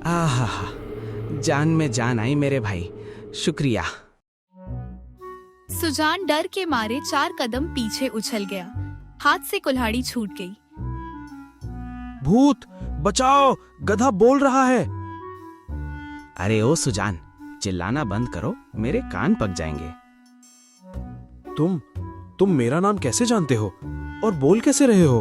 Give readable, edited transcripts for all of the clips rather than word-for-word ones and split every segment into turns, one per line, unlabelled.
आहा, जान में जान आई मेरे भाई, शुक्रिया।
सुजान डर के मारे 4 कदम पीछे उछल गया। हाथ से कुल्हाड़ी छूट गई।
भूत बचाओ, गधा बोल रहा है।
अरे ओ सुजान, चिल्लाना बंद करो, मेरे कान पक जाएंगे।
तुम मेरा नाम कैसे जानते हो और बोल कैसे रहे हो?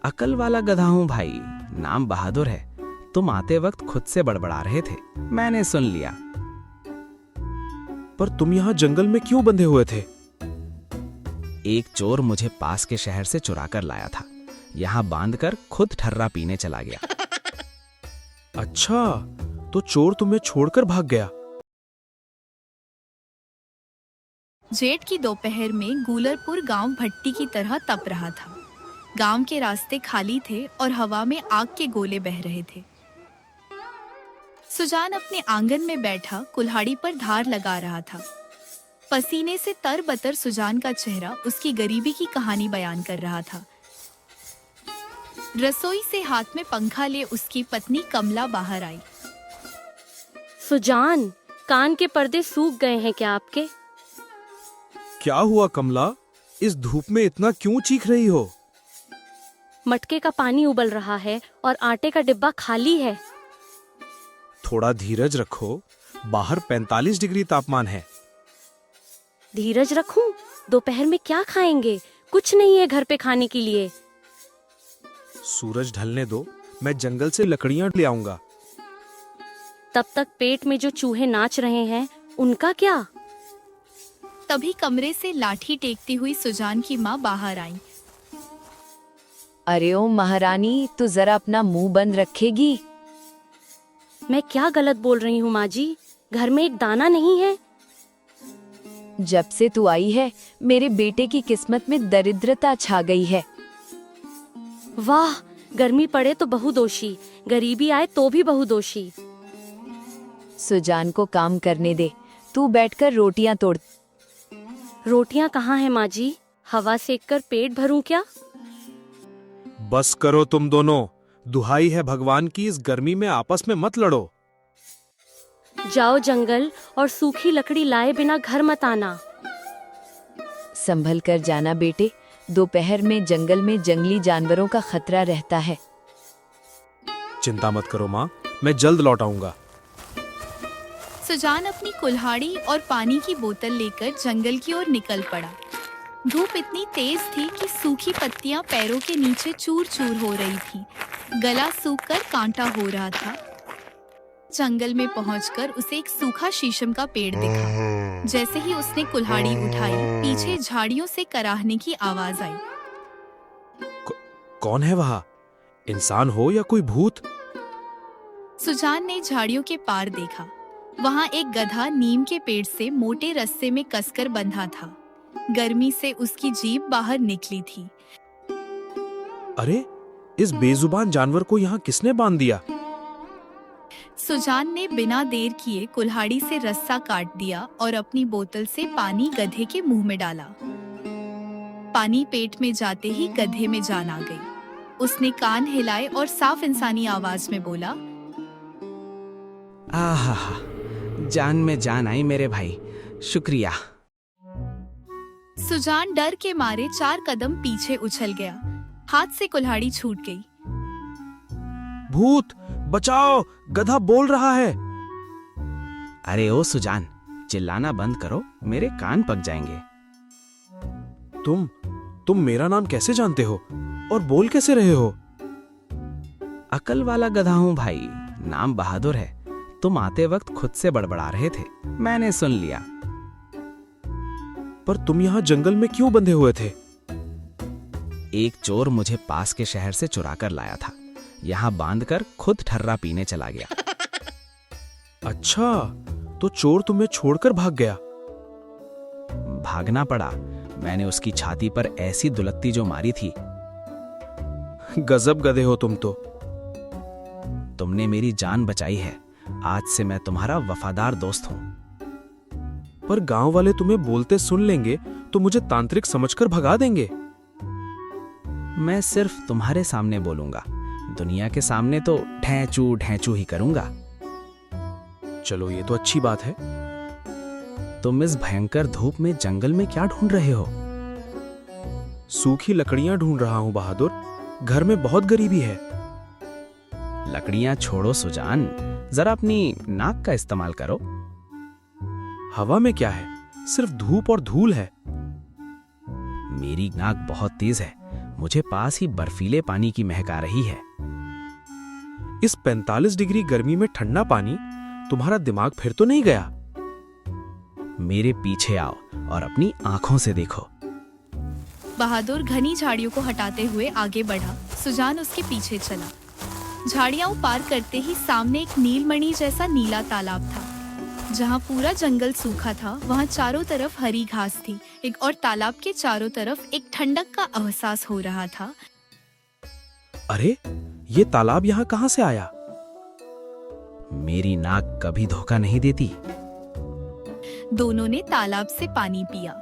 अकल वाला गधा हूं भाई, नाम बहादुर है। तुम आते वक्त खुद से बड़बड़ा रहे थे, मैंने सुन लिया।
पर तुम यहाँ जंगल में क्यों बंधे हुए थे?
एक चोर मुझे पास के शहर से चुरा कर लाया था, यहाँ बांधकर खुद ठर्रा पीने चला गया।
अच्छा, तो चोर तुम्हें छोड़कर भाग गया।
जेठ की दोपहर में गूलरपुर गांव भट्टी की तरह तप रहा था। गांव के रास्ते खाली थे और हवा में आग के गोले बह रहे थे। सुजान अपने आंगन में बैठा कुल्हाड़ी पर धार लगा रहा था। पसीने से तरबतर सुजान का चेहरा उसकी गरीबी की कहानी बयान कर रहा था। रसोई से हाथ में पंखा ले उसकी पत्नी कमला बाहर आई।
सुजान, कान के पर्दे सूख गए हैं क्या आपके?
क्या हुआ कमला, इस धूप में इतना क्यों चीख रही हो?
मटके का पानी उबल रहा है और आटे का डिब्बा खाली है।
थोड़ा धीरज रखो, बाहर 45 डिग्री तापमान है।
धीरज रखूं? दोपहर में क्या खाएंगे? कुछ नहीं है घर पे खाने के लिए।
सूरज ढलने दो, मैं जंगल से लकड़ियां ले आऊंगा।
तब तक पेट में जो चूहे नाच रहे हैं, उनका क्या?
तभी कमरे से लाठी टेकती हुई सुजान की माँ बाहर आई।
अरे ओ महारानी, तू जरा अपना मुंह बंद रखेगी?
मैं क्या गलत बोल रही हूँ माँ जी? घर में एक दाना नहीं है।
जब से तू आई है, मेरे बेटे की किस्मत में दरिद्रता छा गई है।
वाह, गर्मी पड़े तो बहुदोषी, गरीबी आए तो भी बहुदोषी।
सुजान को काम करने दे, तू बैठकर रोटियां तोड़।
रोटियां कहाँ है माँ जी? हवा सेक कर पेट भरूं क्या?
बस करो तुम दोनों, दुहाई है भगवान की, इस गर्मी में आपस में मत लड़ो।
जाओ जंगल और सूखी लकड़ी लाए बिना घर मत आना।
संभल कर जाना बेटे, दोपहर में जंगल में जंगली जानवरों का खतरा रहता है।
चिंता मत करो माँ, मैं जल्द लौट आऊंगा।
सुजान अपनी कुल्हाड़ी और पानी की बोतल लेकर जंगल की ओर निकल पड़ा। धूप इतनी तेज थी कि सूखी पत्तियां पैरों के नीचे चूर चूर हो रही थी। गला सूखकर कांटा हो रहा था। जंगल में पहुंचकर उसे एक सूखा शीशम का पेड़ दिखा। जैसे ही उसने कुल्हाड़ी उठाई, पीछे झाड़ियों से कराहने की आवाज आई।
कौन है वहाँ? इंसान हो या कोई भूत?
सुजान ने झाड़ियों के पार देखा। वहाँ एक गधा नीम के पेड़ से मोटे रस्से में कसकर बंधा था। गर्मी से उसकी जीभ बाहर निकली थी।
अरे, इस बेजुबान जानवर को यहाँ किसने बांध दिया?
सुजान ने बिना देर किए कुल्हाड़ी से रस्सा काट दिया और अपनी बोतल से पानी गधे के मुंह में डाला। पानी पेट में जाते ही गधे में जान आ गई। उसने कान हिलाए और साफ इंसानी आवाज में बोला,
आहा, जान में जान आई मेरे भाई, शुक्रिया।
सुजान डर के मारे 4 कदम पीछे उछल गया। हाथ से कुल्हाड़ी छूट गई।
भूत बचाओ, गधा बोल रहा है।
अरे ओ सुजान, चिल्लाना बंद करो, मेरे कान पक जाएंगे।
तुम मेरा नाम कैसे जानते हो और बोल कैसे रहे हो?
अकल वाला गधा हूं भाई, नाम बहादुर है। तुम आते वक्त खुद से बड़बड़ा रहे थे, मैंने सुन लिया।
पर तुम यहाँ जंगल में क्यों बंधे हुए थे?
एक चोर मुझे पास के शहर से चुरा कर लाया था, यहाँ बांधकर खुद ठर्रा पीने चला गया।
अच्छा, तो चोर तुम्हें छोड़कर भाग गया।
भागना पड़ा, मैंने उसकी छाती पर ऐसी दुलत्ती जो मारी थी।
गजब गधे हो तुम तो।
तुमने मेरी जान बचाई है, आज से मैं तुम्हारा वफादार दोस्त हूं।
पर गांव वाले तुम्हें बोलते सुन लेंगे तो मुझे तांत्रिक समझकर भगा देंगे।
मैं सिर्फ तुम्हारे सामने बोलूंगा, दुनिया के सामने तो ढैंचू ढैंचू ही करूंगा।
चलो ये तो अच्छी बात है।
तुम इस भयंकर धूप में जंगल में क्या ढूंढ रहे हो?
सूखी लकड़ियां ढूंढ रहा हूं बहादुर, घर में बहुत गरीबी है।
लकड़ियां छोड़ो सुजान, जरा अपनी नाक का इस्तेमाल करो।
हवा में क्या है, सिर्फ धूप और धूल है।
मेरी नाक बहुत तेज है, मुझे पास ही बर्फीले पानी की महक आ रही है।
इस 45 डिग्री गर्मी में ठंडा पानी, तुम्हारा दिमाग फिर तो नहीं गया?
मेरे पीछे आओ और अपनी आंखों से देखो।
बहादुर घनी झाड़ियों को हटाते हुए आगे बढ़ा। सुजान उसके पीछे चला। झाड़ियां पार करते ही सामने एक नीलमणि जैसा नीला तालाब था। जहां पूरा जंगल सूखा था, वहां चारों तरफ हरी घास थी। और तालाब के चारों तरफ एक ठंडक का एहसास हो रहा था।
अरे, ये तालाब यहाँ कहाँ से आया?
मेरी नाक कभी धोखा नहीं देती।
दोनों ने तालाब से पानी पिया।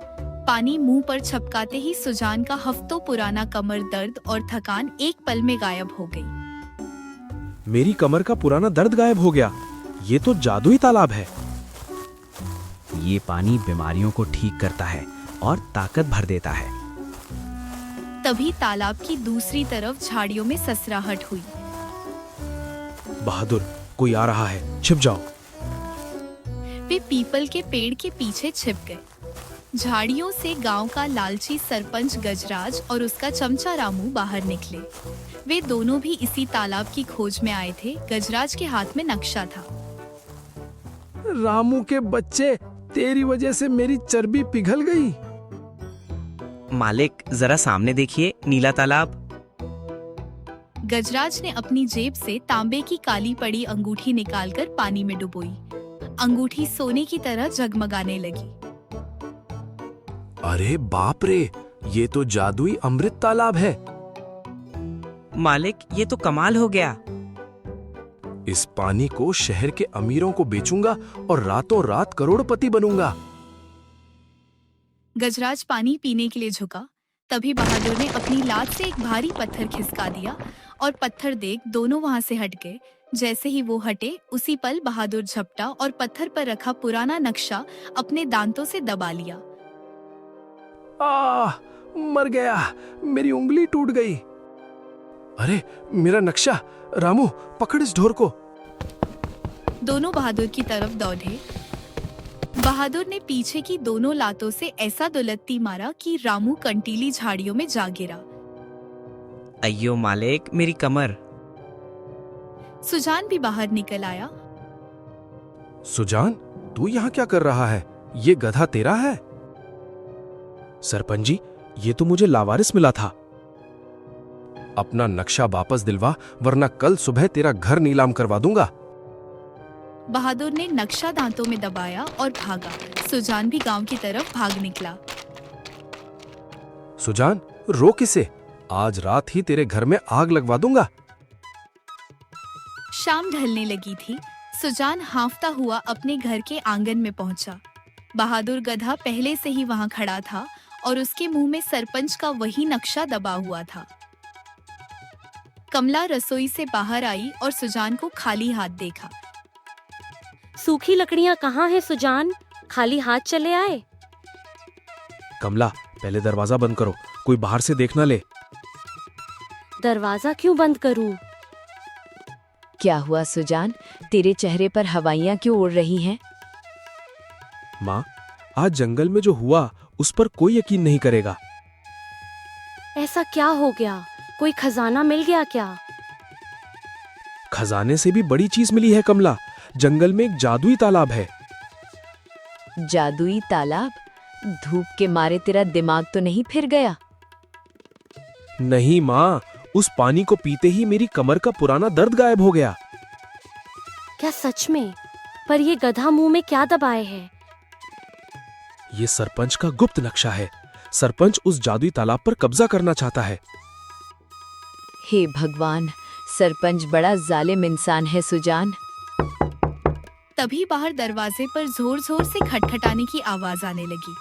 पानी मुंह पर छपकाते ही सुजान का हफ्तों पुराना कमर दर्द और थकान एक पल में गायब हो गई।
मेरी कमर का पुराना दर्द गायब हो गया। ये तो जादुई तालाब है।
ये पानी बीमारियों को ठीक करता है और ताकत भर देता है।
तभी तालाब की दूसरी तरफ झाड़ियों में ससराहट हुई।
बहादुर, कोई आ रहा है, छिप जाओ।
वे पीपल के पेड़ के पीछे छिप गए। झाड़ियों से गांव का लालची सरपंच गजराज और उसका चमचा रामू बाहर निकले। वे दोनों भी इसी तालाब की खोज में आए थे। गजराज के हाथ में नक्शा था।
रामू के बच्चे, तेरी वजह से मेरी चर्बी पिघल गई।
मालिक, जरा सामने देखिए, नीला तालाब।
गजराज ने अपनी जेब से तांबे की काली पड़ी अंगूठी निकालकर पानी में डुबोई। अंगूठी सोने की तरह जगमगाने लगी।
अरे बाप रे, ये तो जादुई अमृत तालाब है।
मालिक, ये तो कमाल हो गया।
इस पानी को शहर के अमीरों को बेचूंगा और रातों रात करोड़पति बनूंगा।
गजराज पानी पीने के लिए झुका। तभी बहादुर ने अपनी लात से एक भारी पत्थर खिसका दिया और पत्थर देख दोनों वहां से हट गए। जैसे ही वो हटे, उसी पल बहादुर झपटा और पत्थर पर रखा पुराना नक्शा अपने दांतों से दबा लिया।
मर गया, मेरी उंगली टूट गई।
अरे, मेरा नक्शा! रामू, पकड़ इस ढोर को।
दोनों बहादुर की तरफ दौड़े। बहादुर ने पीछे की दोनों लातों से ऐसा दुलत्ती मारा कि रामू कंटीली झाड़ियों में जा गिरा।
अय्यो मालिक, मेरी कमर।
सुजान भी बाहर निकल आया।
सुजान, तू यहाँ क्या कर रहा है? ये गधा तेरा है? सरपंच जी, ये तो मुझे लावारिस मिला था। अपना नक्शा वापस दिलवा, वरना कल सुबह तेरा घर नीलाम करवा दूंगा।
बहादुर ने नक्शा दांतों में दबाया और भागा। सुजान भी गांव की तरफ भाग निकला।
सुजान, रोक इसे, आज रात ही तेरे घर में आग लगवा दूंगा।
शाम ढलने लगी थी। सुजान हांफता हुआ अपने घर के आंगन में पहुंचा। बहादुर गधा पहले से ही वहां खड़ा था और उसके मुंह में सरपंच का वही नक्शा दबा हुआ था। कमला रसोई से बाहर आई और सुजान को खाली हाथ देखा।
सूखी लकड़ियां कहाँ हैं सुजान? खाली हाथ चले आए?
कमला, पहले दरवाजा बंद करो, कोई बाहर से देख ना ले।
दरवाजा क्यों बंद करूं?
क्या हुआ सुजान, तेरे चेहरे पर हवाइयां क्यों उड़ रही हैं?
माँ, आज जंगल में जो हुआ उस पर कोई यकीन नहीं करेगा।
ऐसा क्या हो गया? कोई खजाना मिल गया क्या?
खजाने से भी बड़ी चीज मिली है कमला। जंगल में एक जादुई तालाब है।
जादुई तालाब? धूप के मारे तेरा दिमाग तो नहीं फिर गया?
नहीं माँ, उस पानी को पीते ही मेरी कमर का पुराना दर्द गायब हो गया।
क्या सच में? पर ये गधा मुंह में क्या दबाए है?
ये सरपंच का गुप्त नक्शा है। सरपंच उस जादुई तालाब पर कब्जा करना चाहता है।
हे भगवान, सरपंच बड़ा जालिम इंसान है सुजान।
तभी बाहर दरवाजे पर जोर जोर से खटखटाने की आवाज आने लगी।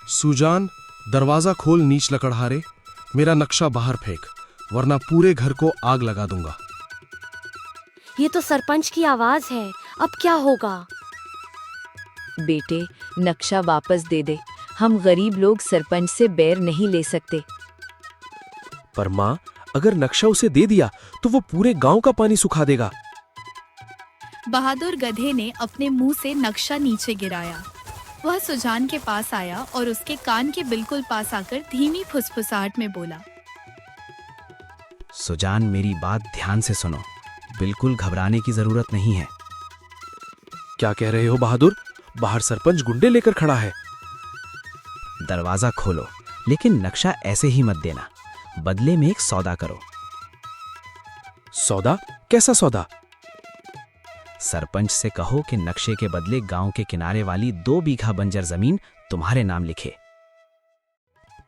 सुजान, दरवाजा खोल नीच लकड़हारे, मेरा नक्शा बाहर फेंक, वरना पूरे घर को आग लगा दूंगा।
ये तो सरपंच की आवाज है, अब क्या होगा?
बेटे, नक्शा वापस दे दे। हम गरीब लोग सरपंच से बैर नहीं ले सकते।
पर माँ, अगर नक्शा उसे दे दिया तो वो पूरे गांव का पानी सुखा देगा।
बहादुर गधे ने अपने मुंह से नक्शा नीचे गिराया। वह सुजान के पास आया और उसके कान के बिल्कुल पास आकर धीमी फुसफुसाहट में बोला,
सुजान, मेरी बात ध्यान से सुनो। बिल्कुल घबराने की जरूरत नहीं है।
क्या कह रहे हो बहादुर? बाहर सरपंच गुंडे लेकर खड़ा है।
दरवाजा खोलो, लेकिन नक्शा ऐसे ही मत देना। बदले में एक सौदा करो।
सौदा? कैसा सौदा?
सरपंच से कहो कि नक्शे के बदले गांव के किनारे वाली 2 बीघा बंजर जमीन तुम्हारे नाम लिखे।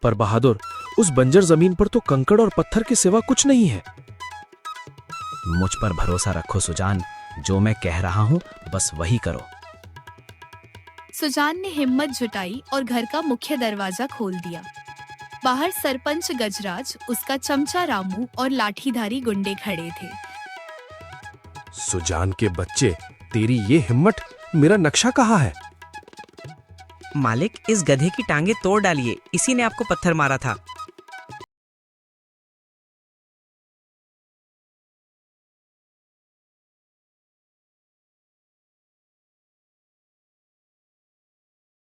पर बहादुर, उस बंजर जमीन पर तो कंकड़ और पत्थर के सिवा कुछ नहीं है।
मुझ पर भरोसा रखो सुजान, जो मैं कह रहा हूं बस वही करो।
सुजान ने हिम्मत जुटाई और घर का मुख्य दरवाजा खोल दिया। बाहर सरपंच गजराज, उसका चमचा रामू और लाठीधारी गुंडे खड़े थे।
सुजान के बच्चे, तेरी ये हिम्मत! मेरा नक्शा कहाँ है?
मालिक, इस गधे की टांगे तोड़ डालिए, इसी ने आपको पत्थर मारा था।